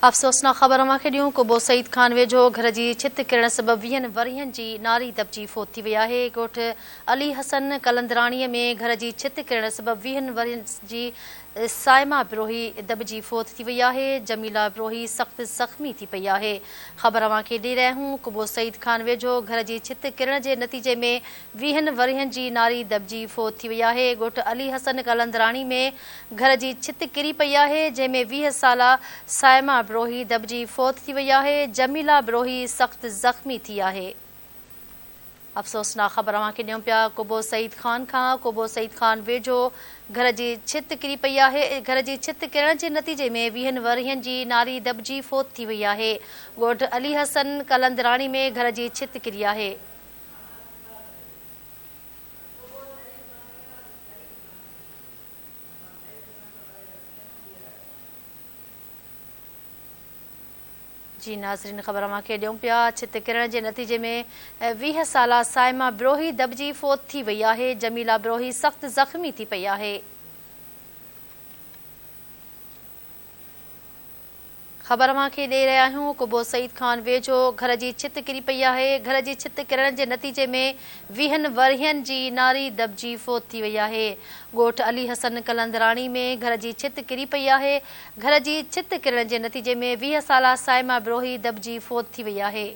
अफ़सोसनाक ख़बर मांखे ॾियूं कुबो सईद खान वेझो घर जी छित किरण सबबि 20 वरियनि जी नारी दबजी फ़ौत थी वई आहे। ॻोठ अली हसन कलंदराणीअ में घर जी छित किरण सबबि 20 वरियनि जी साइमा बिरोही दबजी फ़ौत थी वई आहे। जमीला बिरोही सख़्त ज़ख़्मी थी पई आहे। ख़बर मांखे ॾेई रहिया आहियूं कुबो सईद खान वेझो घर जी छित किरण जे नतीजे में 20 वरियनि जी नारी दबजी फ़ौत थी वई आहे। ॻोठ अली हसन कलंदराणी में घर जी छित किरी पई आहे, जंहिंमें 20 साला साइमा बिरोही दबजी फ़ौत थी वई आहे। जमीला बिरोही सख़्त ज़ख़्मी थी आहे। अफ़सोसनाक ख़बर मांखे ॾियूं पिया कुबो सईद खान खां कुबो सईद खान वेझो घर जी छित किरी पई आहे। घर जी छित किरण जे नतीजे में 20 वरियनि जी नारी दबजी फ़ौत थी वई आहे। ॻोठ अली हसन कलंदराणी में घर जी छित किरी आहे। जी नाज़रीन, ख़बर मांखे ॾियूं पिया छित किरण जे नतीजे में 20 साला साइमा बिरोही दबजी फ़ौत थी वई आहे। जमीला बिरोही सख़्त ज़ख़्मी थी पई आहे। ख़बर मांखे ॾेई रहिया आहियूं कुबो सईद खान वेझो घर जी छित किरी पई आहे। घर जी छित किरण जे नतीजे में 20 वरियनि जी नारी दबजी फ़ौत थी वई आहे। ॻोठ अली हसन कलंदराणी में घर जी छित किरी पई आहे। घर जी छित किरण जे नतीजे में 20 साला साइमा बिरोही दबजी फ़ौत थी वई आहे।